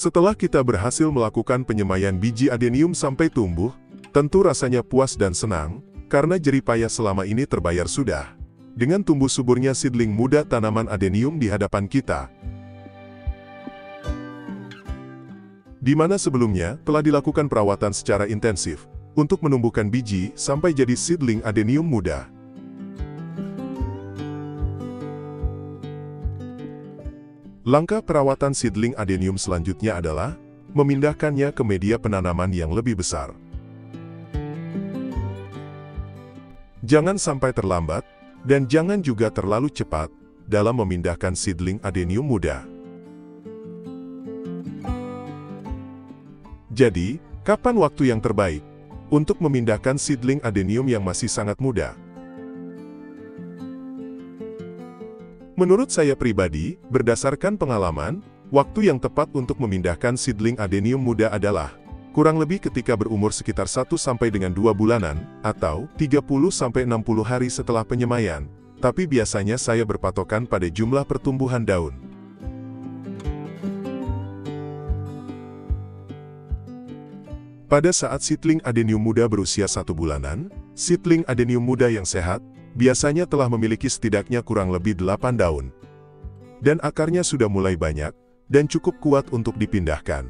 Setelah kita berhasil melakukan penyemaian biji adenium sampai tumbuh, tentu rasanya puas dan senang, karena jerih payah selama ini terbayar sudah. Dengan tumbuh suburnya seedling muda tanaman adenium di hadapan kita, di mana sebelumnya telah dilakukan perawatan secara intensif untuk menumbuhkan biji sampai jadi seedling adenium muda. Langkah perawatan seedling adenium selanjutnya adalah memindahkannya ke media penanaman yang lebih besar. Jangan sampai terlambat, dan jangan juga terlalu cepat dalam memindahkan seedling adenium muda. Jadi, kapan waktu yang terbaik untuk memindahkan seedling adenium yang masih sangat muda? Menurut saya pribadi, berdasarkan pengalaman, waktu yang tepat untuk memindahkan seedling adenium muda adalah kurang lebih ketika berumur sekitar 1-2 bulanan, atau 30-60 hari setelah penyemaian, tapi biasanya saya berpatokan pada jumlah pertumbuhan daun. Pada saat seedling adenium muda berusia 1 bulanan, seedling adenium muda yang sehat, biasanya telah memiliki setidaknya kurang lebih 8 daun. Dan akarnya sudah mulai banyak, dan cukup kuat untuk dipindahkan.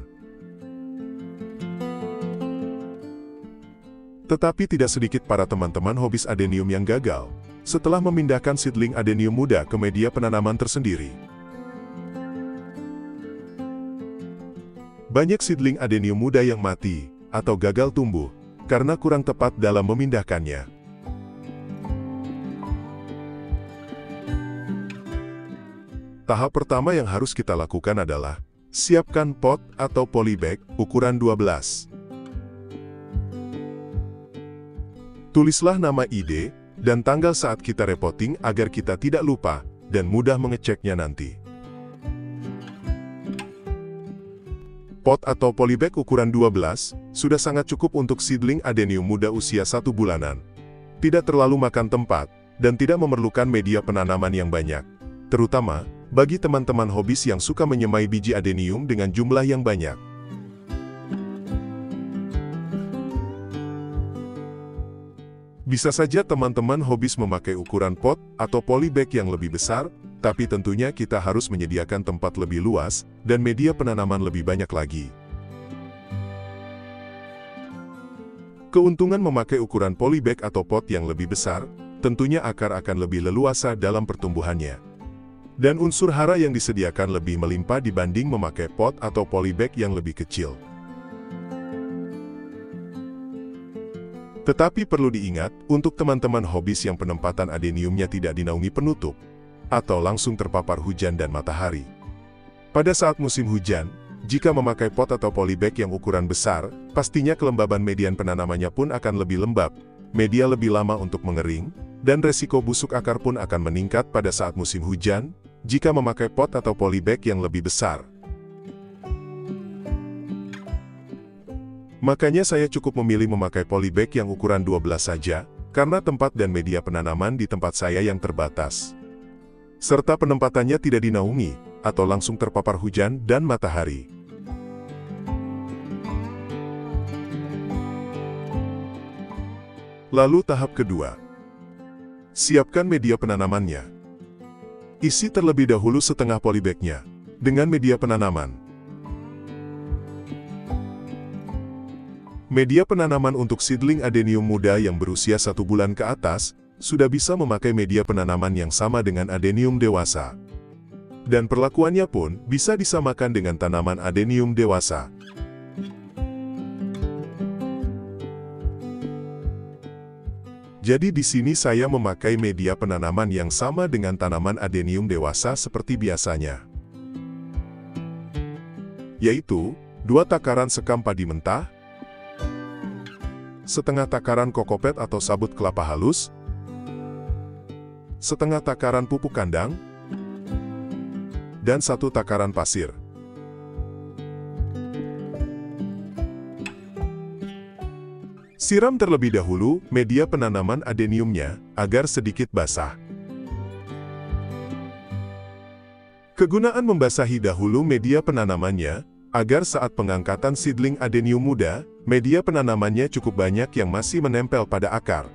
Tetapi tidak sedikit para teman-teman hobis adenium yang gagal setelah memindahkan seedling adenium muda ke media penanaman tersendiri. Banyak seedling adenium muda yang mati atau gagal tumbuh karena kurang tepat dalam memindahkannya. Tahap pertama yang harus kita lakukan adalah siapkan pot atau polybag ukuran 12. Tulislah nama ide dan tanggal saat kita repotting agar kita tidak lupa dan mudah mengeceknya nanti. Pot atau polybag ukuran 12 sudah sangat cukup untuk seedling adenium muda usia 1 bulanan. Tidak terlalu makan tempat dan tidak memerlukan media penanaman yang banyak, terutama bagi teman-teman hobis yang suka menyemai biji adenium dengan jumlah yang banyak. Bisa saja teman-teman hobis memakai ukuran pot atau polybag yang lebih besar, tapi tentunya kita harus menyediakan tempat lebih luas dan media penanaman lebih banyak lagi. Keuntungan memakai ukuran polybag atau pot yang lebih besar, tentunya akar akan lebih leluasa dalam pertumbuhannya. Dan unsur hara yang disediakan lebih melimpah dibanding memakai pot atau polybag yang lebih kecil. Tetapi perlu diingat, untuk teman-teman hobis yang penempatan adeniumnya tidak dinaungi penutup, atau langsung terpapar hujan dan matahari. Pada saat musim hujan, jika memakai pot atau polybag yang ukuran besar, pastinya kelembaban median penanamannya pun akan lebih lembab, media lebih lama untuk mengering, dan resiko busuk akar pun akan meningkat pada saat musim hujan, jika memakai pot atau polybag yang lebih besar. Makanya saya cukup memilih memakai polybag yang ukuran 12 saja, karena tempat dan media penanaman di tempat saya yang terbatas. Serta penempatannya tidak dinaungi, atau langsung terpapar hujan dan matahari. Lalu tahap kedua. Siapkan media penanamannya. Isi terlebih dahulu setengah polybagnya dengan media penanaman. Media penanaman untuk seedling adenium muda yang berusia 1 bulan ke atas, sudah bisa memakai media penanaman yang sama dengan adenium dewasa. Dan perlakuannya pun bisa disamakan dengan tanaman adenium dewasa. Jadi di sini saya memakai media penanaman yang sama dengan tanaman adenium dewasa seperti biasanya. Yaitu, 2 takaran sekam padi mentah, setengah takaran kokopet atau sabut kelapa halus, setengah takaran pupuk kandang, dan 1 takaran pasir. Siram terlebih dahulu media penanaman adeniumnya agar sedikit basah. Kegunaan membasahi dahulu media penanamannya agar saat pengangkatan seedling adenium muda, media penanamannya cukup banyak yang masih menempel pada akar.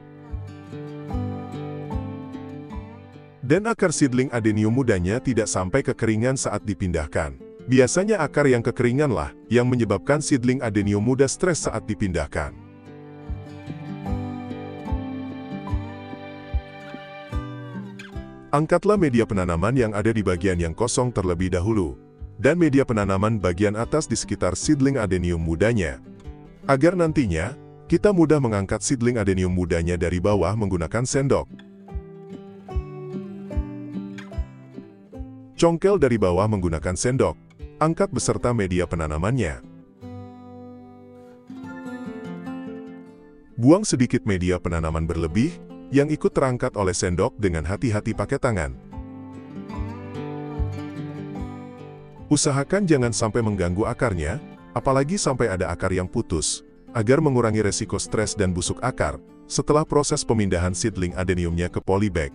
Dan akar seedling adenium mudanya tidak sampai kekeringan saat dipindahkan. Biasanya akar yang kekeringanlah yang menyebabkan seedling adenium muda stres saat dipindahkan. Angkatlah media penanaman yang ada di bagian yang kosong terlebih dahulu, dan media penanaman bagian atas di sekitar seedling adenium mudanya. Agar nantinya, kita mudah mengangkat seedling adenium mudanya dari bawah menggunakan sendok. Congkel dari bawah menggunakan sendok, angkat beserta media penanamannya. Buang sedikit media penanaman berlebih, yang ikut terangkat oleh sendok dengan hati-hati pakai tangan. Usahakan jangan sampai mengganggu akarnya, apalagi sampai ada akar yang putus, agar mengurangi resiko stres dan busuk akar, setelah proses pemindahan seedling adeniumnya ke polybag.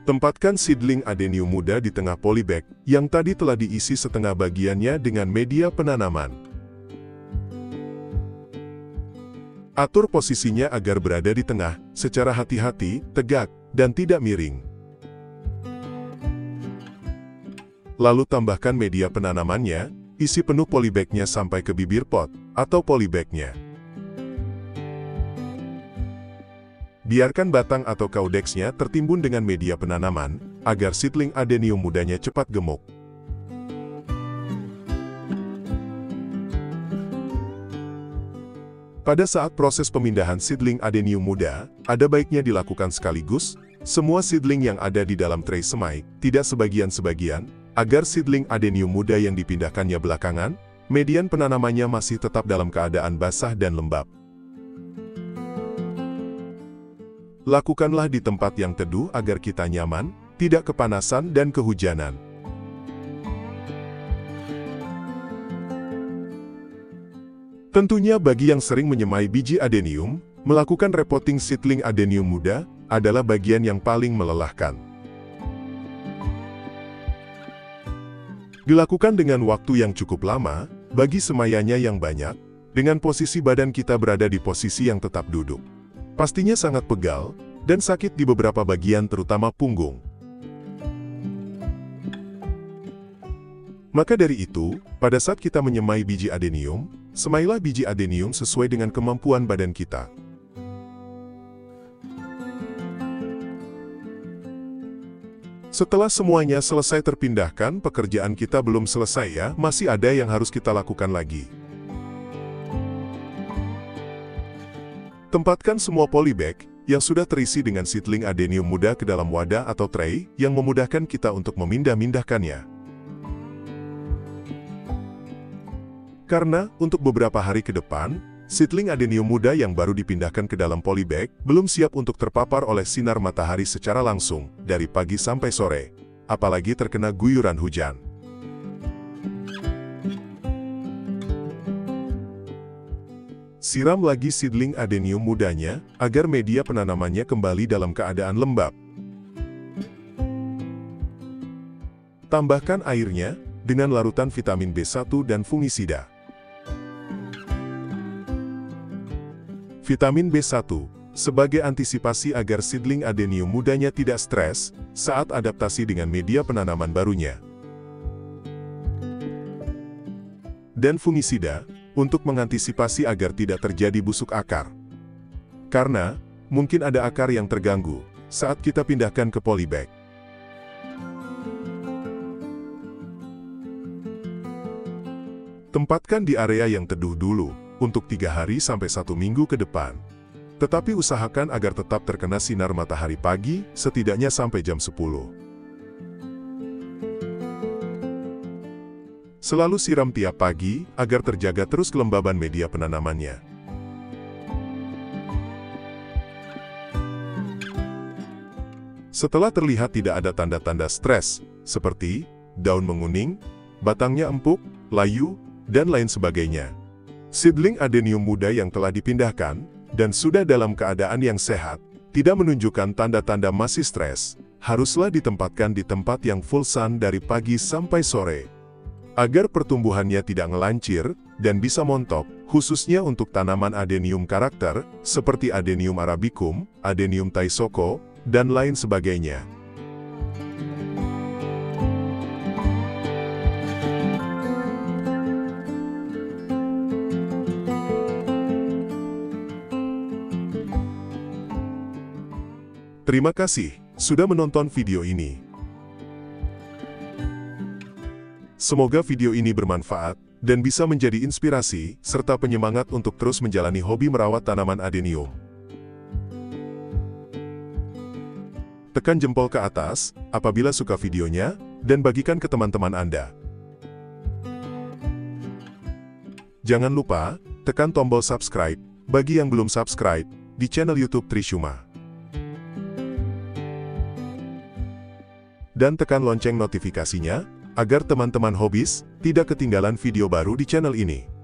Tempatkan seedling adenium muda di tengah polybag, yang tadi telah diisi setengah bagiannya dengan media penanaman. Atur posisinya agar berada di tengah, secara hati-hati, tegak, dan tidak miring. Lalu tambahkan media penanamannya, isi penuh polybagnya sampai ke bibir pot, atau polybagnya. Biarkan batang atau caudex-nya tertimbun dengan media penanaman, agar seedling adenium mudanya cepat gemuk. Pada saat proses pemindahan seedling adenium muda, ada baiknya dilakukan sekaligus, semua seedling yang ada di dalam tray semai, tidak sebagian-sebagian, agar seedling adenium muda yang dipindahkannya belakangan, median penanamannya masih tetap dalam keadaan basah dan lembab. Lakukanlah di tempat yang teduh agar kita nyaman, tidak kepanasan dan kehujanan. Tentunya bagi yang sering menyemai biji adenium, melakukan repotting seedling adenium muda adalah bagian yang paling melelahkan. Dilakukan dengan waktu yang cukup lama, bagi semaiannya yang banyak, dengan posisi badan kita berada di posisi yang tetap duduk. Pastinya sangat pegal, dan sakit di beberapa bagian terutama punggung. Maka dari itu, pada saat kita menyemai biji adenium, semailah biji adenium sesuai dengan kemampuan badan kita. Setelah semuanya selesai terpindahkan, pekerjaan kita belum selesai ya, masih ada yang harus kita lakukan lagi. Tempatkan semua polybag yang sudah terisi dengan seedling adenium muda ke dalam wadah atau tray yang memudahkan kita untuk memindah-mindahkannya. Karena, untuk beberapa hari ke depan, seedling adenium muda yang baru dipindahkan ke dalam polybag belum siap untuk terpapar oleh sinar matahari secara langsung, dari pagi sampai sore, apalagi terkena guyuran hujan. Siram lagi seedling adenium mudanya, agar media penanamannya kembali dalam keadaan lembab. Tambahkan airnya, dengan larutan vitamin B1 dan fungisida. Vitamin B1, sebagai antisipasi agar seedling adenium mudanya tidak stres saat adaptasi dengan media penanaman barunya. Dan fungisida, untuk mengantisipasi agar tidak terjadi busuk akar. Karena, mungkin ada akar yang terganggu saat kita pindahkan ke polybag. Tempatkan di area yang teduh dulu, untuk 3 hari sampai 1 minggu ke depan. Tetapi usahakan agar tetap terkena sinar matahari pagi, setidaknya sampai jam 10. Selalu siram tiap pagi, agar terjaga terus kelembaban media penanamannya. Setelah terlihat tidak ada tanda-tanda stres, seperti daun menguning, batangnya empuk, layu, dan lain sebagainya, seedling adenium muda yang telah dipindahkan, dan sudah dalam keadaan yang sehat, tidak menunjukkan tanda-tanda masih stres, haruslah ditempatkan di tempat yang full sun dari pagi sampai sore. Agar pertumbuhannya tidak ngelancir, dan bisa montok, khususnya untuk tanaman adenium karakter, seperti Adenium arabicum, Adenium taisoko, dan lain sebagainya. Terima kasih sudah menonton video ini. Semoga video ini bermanfaat dan bisa menjadi inspirasi serta penyemangat untuk terus menjalani hobi merawat tanaman adenium. Tekan jempol ke atas apabila suka videonya dan bagikan ke teman-teman Anda. Jangan lupa tekan tombol subscribe bagi yang belum subscribe di channel YouTube Trishuma. Dan tekan lonceng notifikasinya, agar teman-teman hobis tidak ketinggalan video baru di channel ini.